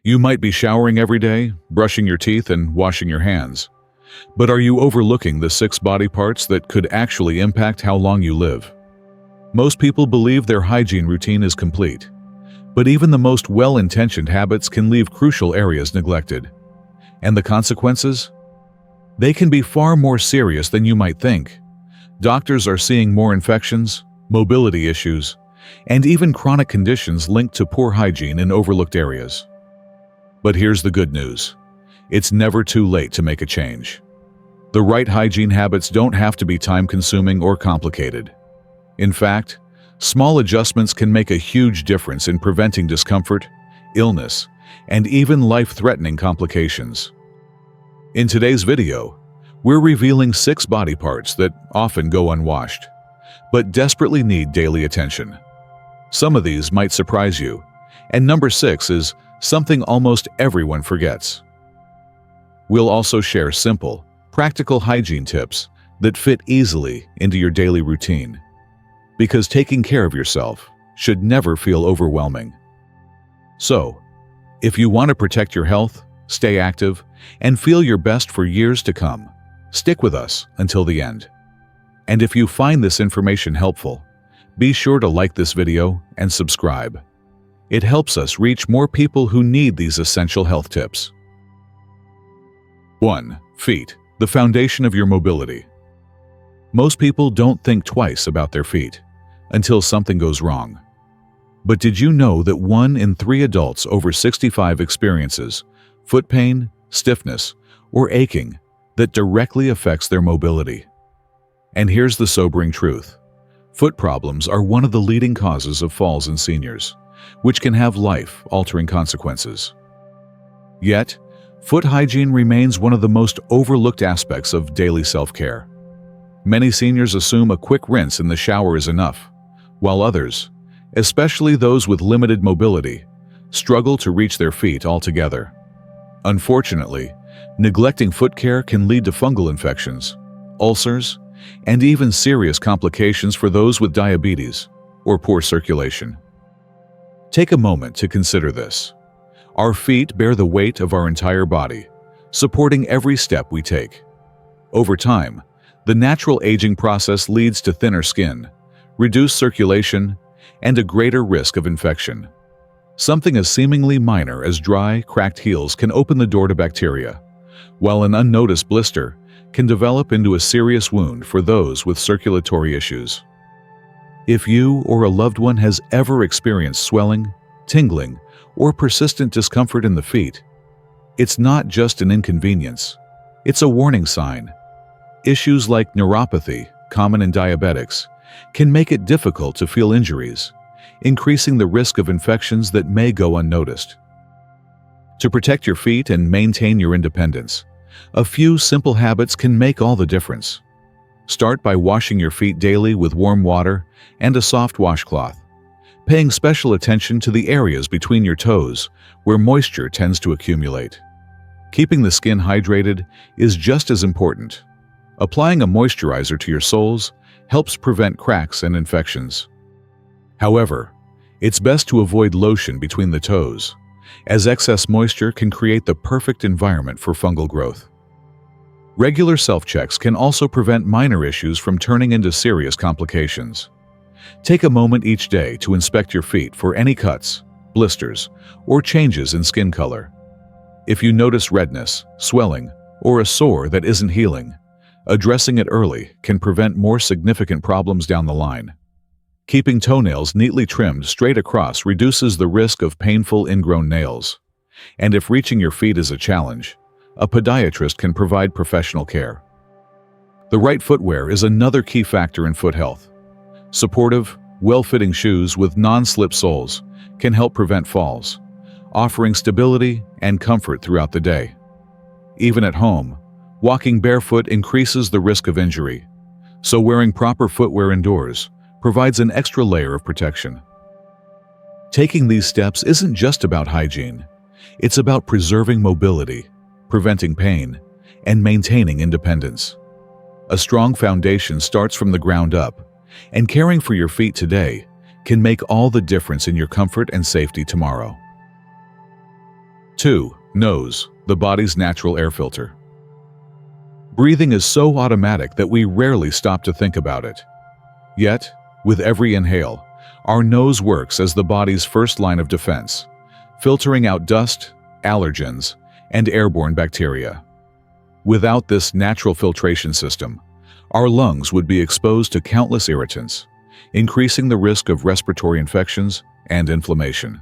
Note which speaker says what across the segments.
Speaker 1: You might be showering every day, brushing your teeth, and washing your hands. But are you overlooking the 6 body parts that could actually impact how long you live? Most people believe their hygiene routine is complete. But even the most well-intentioned habits can leave crucial areas neglected. And the consequences? They can be far more serious than you might think. Doctors are seeing more infections, mobility issues, and even chronic conditions linked to poor hygiene in overlooked areas. But here's the good news. It's never too late to make a change. The right hygiene habits don't have to be time-consuming or complicated. In fact, small adjustments can make a huge difference in preventing discomfort, illness, and even life-threatening complications. In today's video, we're revealing 6 body parts that often go unwashed, but desperately need daily attention. Some of these might surprise you, and number 6 is something almost everyone forgets. We'll also share simple, practical hygiene tips that fit easily into your daily routine, because taking care of yourself should never feel overwhelming. So, if you want to protect your health, stay active, and feel your best for years to come, stick with us until the end. And if you find this information helpful, be sure to like this video and subscribe. It helps us reach more people who need these essential health tips. 1. Feet, the foundation of your mobility. Most people don't think twice about their feet until something goes wrong. But did you know that 1 in 3 adults over 65 experiences foot pain, stiffness, or aching that directly affects their mobility? And here's the sobering truth. Foot problems are one of the leading causes of falls in seniors, which can have life-altering consequences. Yet, foot hygiene remains one of the most overlooked aspects of daily self-care. Many seniors assume a quick rinse in the shower is enough, while others, especially those with limited mobility, struggle to reach their feet altogether. Unfortunately, neglecting foot care can lead to fungal infections, ulcers, and even serious complications for those with diabetes or poor circulation. Take a moment to consider this. Our feet bear the weight of our entire body, supporting every step we take. Over time, the natural aging process leads to thinner skin, reduced circulation, and a greater risk of infection. Something as seemingly minor as dry, cracked heels can open the door to bacteria, while an unnoticed blister can develop into a serious wound for those with circulatory issues. If you or a loved one has ever experienced swelling, tingling, or persistent discomfort in the feet, it's not just an inconvenience, it's a warning sign. Issues like neuropathy, common in diabetics, can make it difficult to feel injuries, increasing the risk of infections that may go unnoticed. To protect your feet and maintain your independence, a few simple habits can make all the difference. Start by washing your feet daily with warm water and a soft washcloth, paying special attention to the areas between your toes where moisture tends to accumulate. Keeping the skin hydrated is just as important. Applying a moisturizer to your soles helps prevent cracks and infections. However, it's best to avoid lotion between the toes, as excess moisture can create the perfect environment for fungal growth. Regular self-checks can also prevent minor issues from turning into serious complications. Take a moment each day to inspect your feet for any cuts, blisters, or changes in skin color. If you notice redness, swelling, or a sore that isn't healing, addressing it early can prevent more significant problems down the line. Keeping toenails neatly trimmed straight across reduces the risk of painful ingrown nails. And if reaching your feet is a challenge, a podiatrist can provide professional care. The right footwear is another key factor in foot health. Supportive, well-fitting shoes with non-slip soles can help prevent falls, offering stability and comfort throughout the day. Even at home, walking barefoot increases the risk of injury, so wearing proper footwear indoors provides an extra layer of protection. Taking these steps isn't just about hygiene. It's about preserving mobility, preventing pain, and maintaining independence. A strong foundation starts from the ground up, and caring for your feet today can make all the difference in your comfort and safety tomorrow. 2. Nose, the body's natural air filter. Breathing is so automatic that we rarely stop to think about it. Yet, with every inhale, our nose works as the body's first line of defense, filtering out dust, allergens, and airborne bacteria. Without this natural filtration system, our lungs would be exposed to countless irritants, increasing the risk of respiratory infections and inflammation.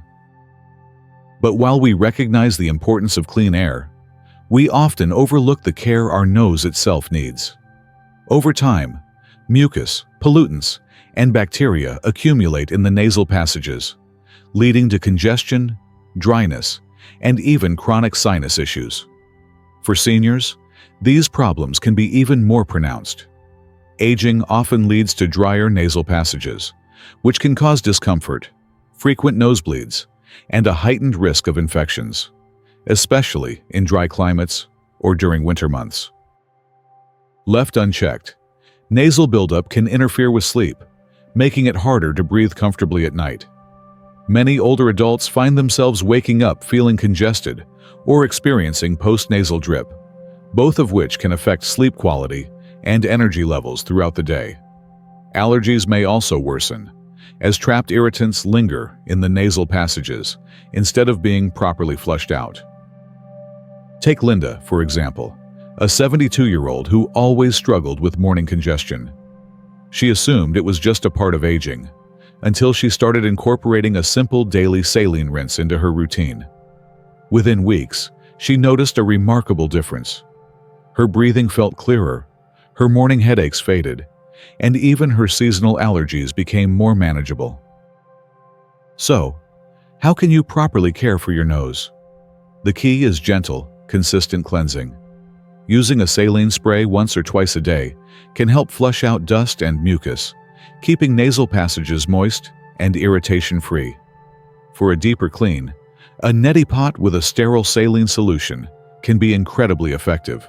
Speaker 1: But while we recognize the importance of clean air, we often overlook the care our nose itself needs. Over time, mucus, pollutants, and bacteria accumulate in the nasal passages, leading to congestion, dryness, and even chronic sinus issues. For seniors, these problems can be even more pronounced. Aging often leads to drier nasal passages, which can cause discomfort, frequent nosebleeds, and a heightened risk of infections, especially in dry climates or during winter months. Left unchecked, nasal buildup can interfere with sleep, making it harder to breathe comfortably at night. Many older adults find themselves waking up feeling congested or experiencing postnasal drip, both of which can affect sleep quality and energy levels throughout the day. Allergies may also worsen, as trapped irritants linger in the nasal passages instead of being properly flushed out. Take Linda, for example, a 72-year-old who always struggled with morning congestion. She assumed it was just a part of aging, until she started incorporating a simple daily saline rinse into her routine. Within weeks, she noticed a remarkable difference. Her breathing felt clearer, her morning headaches faded, and even her seasonal allergies became more manageable. So, how can you properly care for your nose? The key is gentle, consistent cleansing. Using a saline spray once or twice a day can help flush out dust and mucus, keeping nasal passages moist and irritation-free. For a deeper clean, a neti pot with a sterile saline solution can be incredibly effective,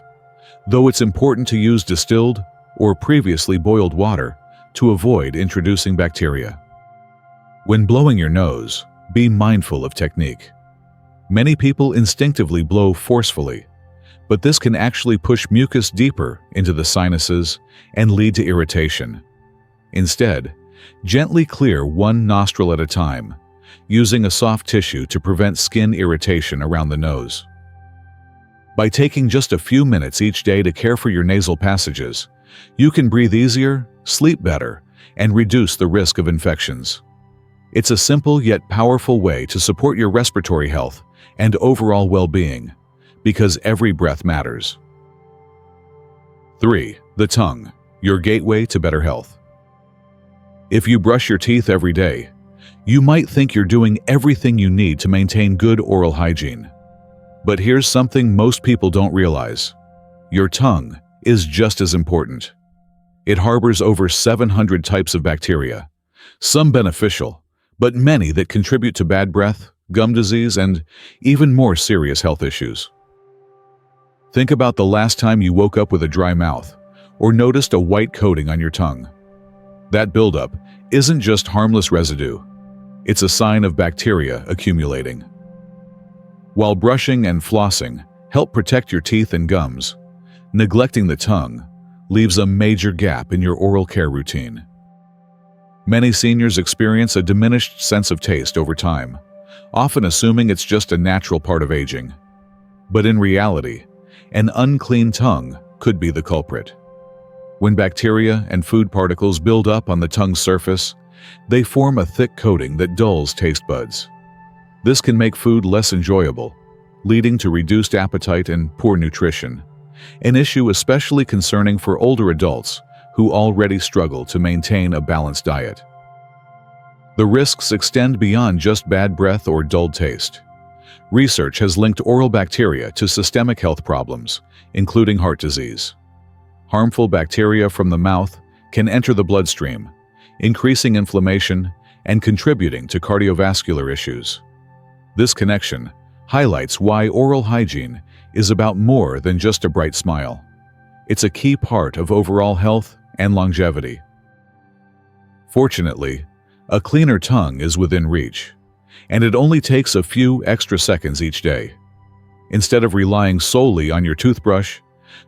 Speaker 1: though it's important to use distilled or previously boiled water to avoid introducing bacteria. When blowing your nose, be mindful of technique. Many people instinctively blow forcefully, but this can actually push mucus deeper into the sinuses and lead to irritation. Instead, gently clear one nostril at a time, using a soft tissue to prevent skin irritation around the nose. By taking just a few minutes each day to care for your nasal passages, you can breathe easier, sleep better, and reduce the risk of infections. It's a simple yet powerful way to support your respiratory health and overall well-being, because every breath matters. 3. The tongue, your gateway to better health. If you brush your teeth every day, you might think you're doing everything you need to maintain good oral hygiene. But here's something most people don't realize. Your tongue is just as important. It harbors over 700 types of bacteria, some beneficial, but many that contribute to bad breath, gum disease, and even more serious health issues. Think about the last time you woke up with a dry mouth or noticed a white coating on your tongue. That buildup isn't just harmless residue. It's a sign of bacteria accumulating. While brushing and flossing help protect your teeth and gums, neglecting the tongue leaves a major gap in your oral care routine. Many seniors experience a diminished sense of taste over time, often assuming it's just a natural part of aging. But in reality, an unclean tongue could be the culprit. When bacteria and food particles build up on the tongue's surface, they form a thick coating that dulls taste buds. This can make food less enjoyable, leading to reduced appetite and poor nutrition, an issue especially concerning for older adults who already struggle to maintain a balanced diet. The risks extend beyond just bad breath or dulled taste. Research has linked oral bacteria to systemic health problems, including heart disease. Harmful bacteria from the mouth can enter the bloodstream, increasing inflammation and contributing to cardiovascular issues. This connection highlights why oral hygiene is about more than just a bright smile. It's a key part of overall health and longevity. Fortunately, a cleaner tongue is within reach, and it only takes a few extra seconds each day. Instead of relying solely on your toothbrush,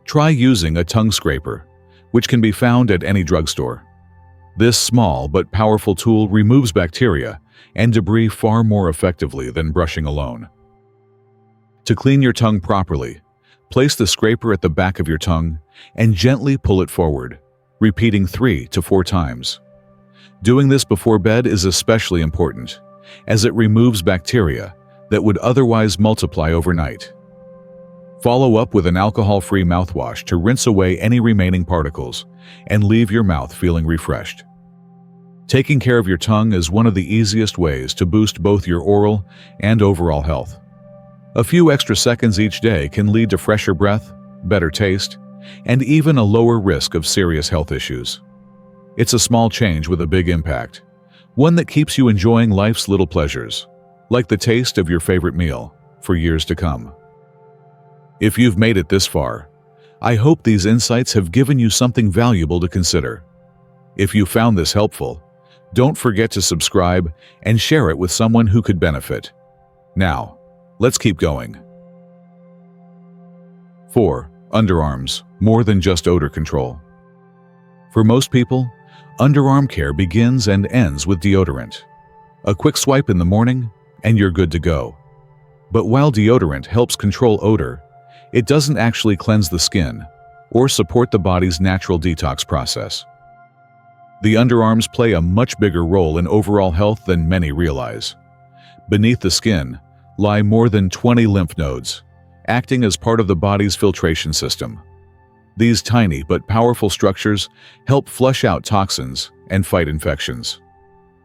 Speaker 1: try using a tongue scraper, which can be found at any drugstore. This small but powerful tool removes bacteria and debris far more effectively than brushing alone. To clean your tongue properly, place the scraper at the back of your tongue and gently pull it forward, repeating 3 to 4 times. Doing this before bed is especially important, as it removes bacteria that would otherwise multiply overnight. Follow up with an alcohol-free mouthwash to rinse away any remaining particles and leave your mouth feeling refreshed. Taking care of your tongue is one of the easiest ways to boost both your oral and overall health. A few extra seconds each day can lead to fresher breath, better taste, and even a lower risk of serious health issues. It's a small change with a big impact, one that keeps you enjoying life's little pleasures, like the taste of your favorite meal, for years to come. If you've made it this far, I hope these insights have given you something valuable to consider. If you found this helpful, don't forget to subscribe and share it with someone who could benefit. Now, let's keep going. 4. Underarms, more than just odor control. For most people, underarm care begins and ends with deodorant. A quick swipe in the morning, and you're good to go. But while deodorant helps control odor, it doesn't actually cleanse the skin or support the body's natural detox process. The underarms play a much bigger role in overall health than many realize. Beneath the skin lie more than 20 lymph nodes, acting as part of the body's filtration system. These tiny but powerful structures help flush out toxins and fight infections.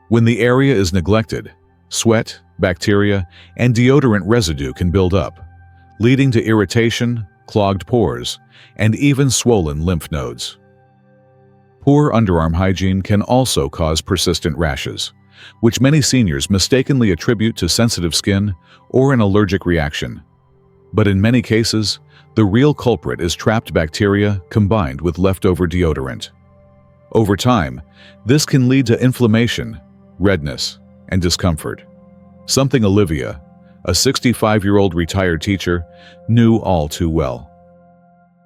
Speaker 1: When the area is neglected, sweat, bacteria, and deodorant residue can build up, leading to irritation, clogged pores, and even swollen lymph nodes. Poor underarm hygiene can also cause persistent rashes, which many seniors mistakenly attribute to sensitive skin or an allergic reaction. But in many cases, the real culprit is trapped bacteria combined with leftover deodorant. Over time, this can lead to inflammation, redness, and discomfort. Something Olivia, a 65-year-old retired teacher, knew all too well.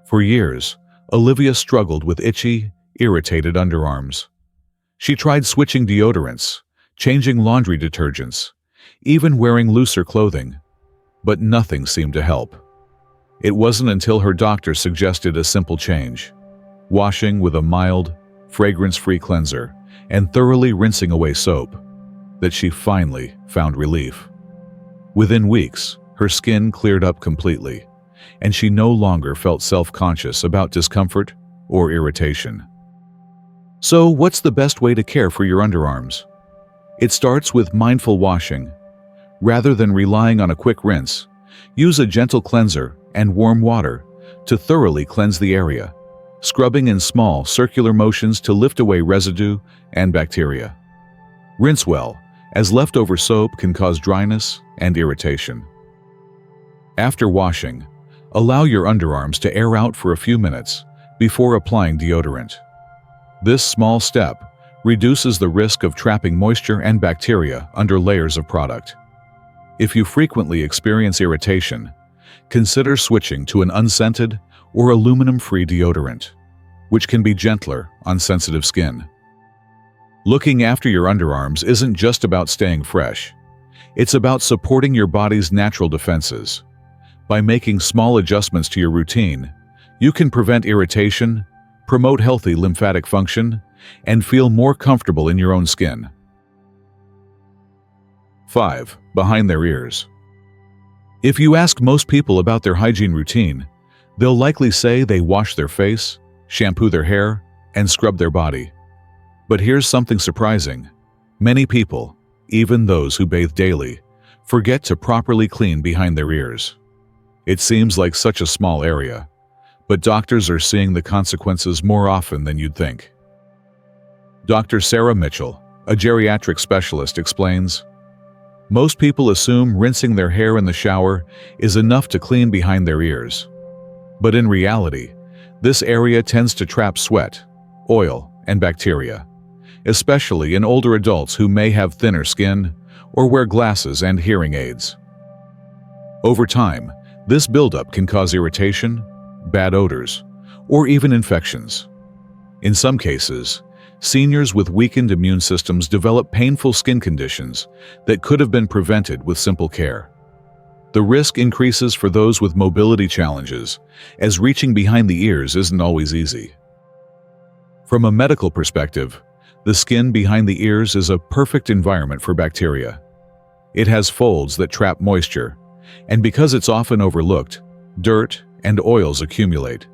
Speaker 1: For years, Olivia struggled with itchy, irritated underarms. She tried switching deodorants, changing laundry detergents, even wearing looser clothing, but nothing seemed to help. It wasn't until her doctor suggested a simple change, washing with a mild, fragrance-free cleanser and thoroughly rinsing away soap, that she finally found relief. Within weeks, her skin cleared up completely, and she no longer felt self-conscious about discomfort or irritation. So, what's the best way to care for your underarms? It starts with mindful washing. Rather than relying on a quick rinse, use a gentle cleanser and warm water to thoroughly cleanse the area, scrubbing in small, circular motions to lift away residue and bacteria. Rinse well, as leftover soap can cause dryness and irritation. After washing, allow your underarms to air out for a few minutes before applying deodorant. This small step reduces the risk of trapping moisture and bacteria under layers of product. If you frequently experience irritation, consider switching to an unscented or aluminum-free deodorant, which can be gentler on sensitive skin. Looking after your underarms isn't just about staying fresh. It's about supporting your body's natural defenses. By making small adjustments to your routine, you can prevent irritation, promote healthy lymphatic function, and feel more comfortable in your own skin. 5. Behind their ears. If you ask most people about their hygiene routine, they'll likely say they wash their face, shampoo their hair, and scrub their body. But here's something surprising. Many people, even those who bathe daily, forget to properly clean behind their ears. It seems like such a small area, but doctors are seeing the consequences more often than you'd think. Dr. Sarah Mitchell, a geriatric specialist, explains, "Most people assume rinsing their hair in the shower is enough to clean behind their ears. But in reality, this area tends to trap sweat, oil, and bacteria, especially in older adults who may have thinner skin or wear glasses and hearing aids. Over time, This buildup can cause irritation, bad odors, or even infections. In some cases, seniors with weakened immune systems develop painful skin conditions that could have been prevented with simple care. The risk increases for those with mobility challenges, as reaching behind the ears isn't always easy. From a medical perspective, the skin behind the ears is a perfect environment for bacteria. It has folds that trap moisture, and because it's often overlooked, dirt and oils accumulate,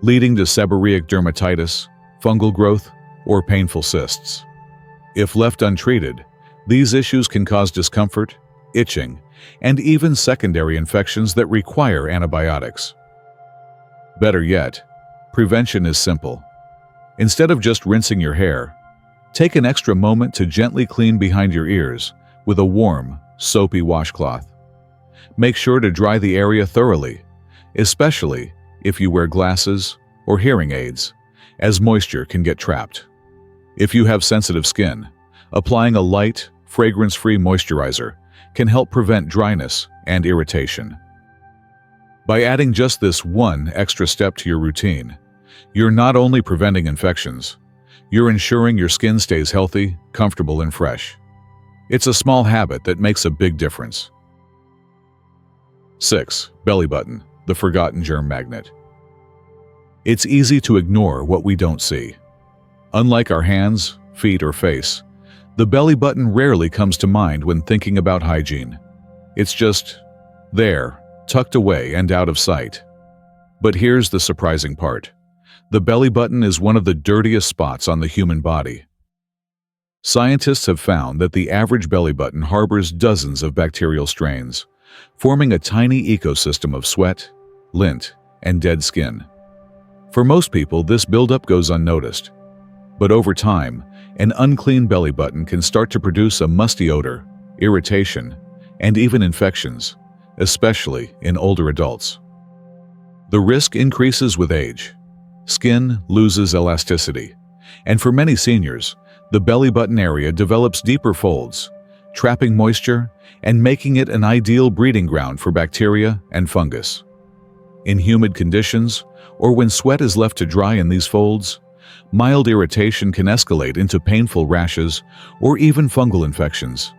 Speaker 1: leading to seborrheic dermatitis, fungal growth, or painful cysts. If left untreated, these issues can cause discomfort, itching, and even secondary infections that require antibiotics. Better yet, prevention is simple. Instead of just rinsing your hair, take an extra moment to gently clean behind your ears with a warm, soapy washcloth. Make sure to dry the area thoroughly, especially if you wear glasses or hearing aids, as moisture can get trapped. If you have sensitive skin, applying a light, fragrance-free moisturizer can help prevent dryness and irritation. By adding just this one extra step to your routine, you're not only preventing infections, you're ensuring your skin stays healthy, comfortable, and fresh. It's a small habit that makes a big difference. 6. Belly button, the forgotten germ magnet. It's easy to ignore what we don't see. Unlike our hands, feet, or face, the belly button rarely comes to mind when thinking about hygiene. It's just there, tucked away and out of sight. But here's the surprising part. The belly button is one of the dirtiest spots on the human body. Scientists have found that the average belly button harbors dozens of bacterial strains, forming a tiny ecosystem of sweat, lint, and dead skin. For most people, this buildup goes unnoticed. But over time, an unclean belly button can start to produce a musty odor, irritation, and even infections, especially in older adults. The risk increases with age. Skin loses elasticity, and for many seniors, the belly button area develops deeper folds, trapping moisture and making it an ideal breeding ground for bacteria and fungus. In humid conditions, or when sweat is left to dry in these folds, mild irritation can escalate into painful rashes or even fungal infections.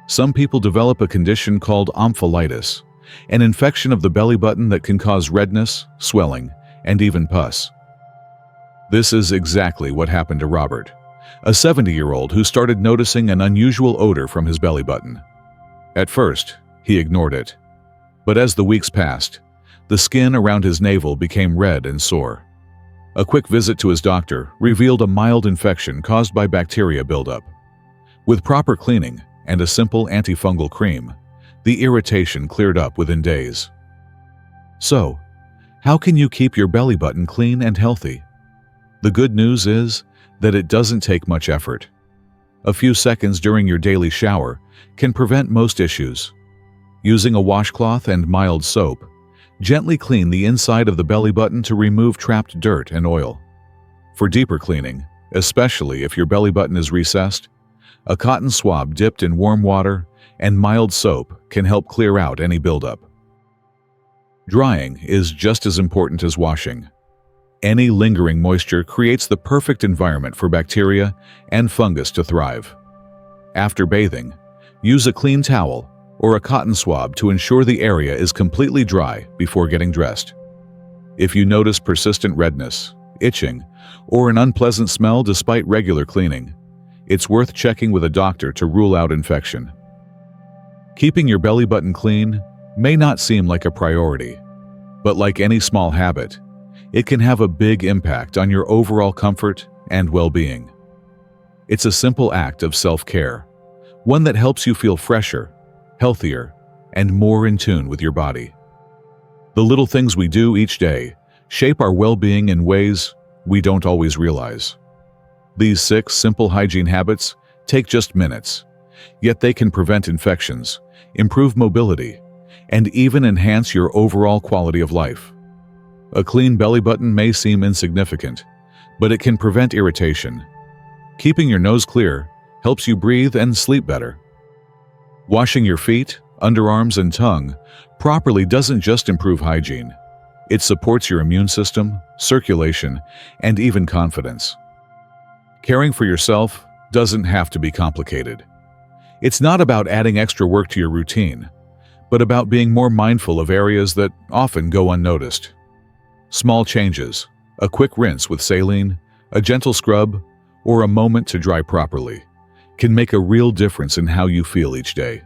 Speaker 1: Some people develop a condition called omphalitis, an infection of the belly button that can cause redness, swelling, and even pus. This is exactly what happened to Robert, a 70-year-old who started noticing an unusual odor from his belly button. At first, he ignored it. But as the weeks passed, the skin around his navel became red and sore. A quick visit to his doctor revealed a mild infection caused by bacteria buildup. With proper cleaning and a simple antifungal cream, the irritation cleared up within days. So, how can you keep your belly button clean and healthy? The good news is that it doesn't take much effort. A few seconds during your daily shower can prevent most issues. Using a washcloth and mild soap, gently clean the inside of the belly button to remove trapped dirt and oil. For deeper cleaning, especially if your belly button is recessed, a cotton swab dipped in warm water and mild soap can help clear out any buildup. Drying is just as important as washing. Any lingering moisture creates the perfect environment for bacteria and fungus to thrive. After bathing, use a clean towel or a cotton swab to ensure the area is completely dry before getting dressed. If you notice persistent redness, itching, or an unpleasant smell despite regular cleaning, it's worth checking with a doctor to rule out infection. Keeping your belly button clean may not seem like a priority, but like any small habit, it can have a big impact on your overall comfort and well-being. It's a simple act of self-care, one that helps you feel fresher, healthier, and more in tune with your body. The little things we do each day shape our well-being in ways we don't always realize. These 6 simple hygiene habits take just minutes, yet they can prevent infections, improve mobility, and even enhance your overall quality of life. A clean belly button may seem insignificant, but it can prevent irritation. Keeping your nose clear helps you breathe and sleep better. Washing your feet, underarms, and tongue properly doesn't just improve hygiene. It supports your immune system, circulation, and even confidence. Caring for yourself doesn't have to be complicated. It's not about adding extra work to your routine, but about being more mindful of areas that often go unnoticed. Small changes, a quick rinse with saline, a gentle scrub, or a moment to dry properly, can make a real difference in how you feel each day.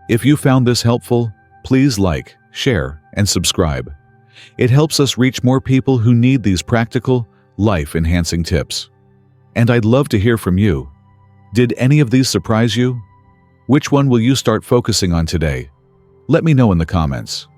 Speaker 1: If you found this helpful, please like, share, and subscribe. It helps us reach more people who need these practical, life-enhancing tips. And I'd love to hear from you. Did any of these surprise you? Which one will you start focusing on today? Let me know in the comments.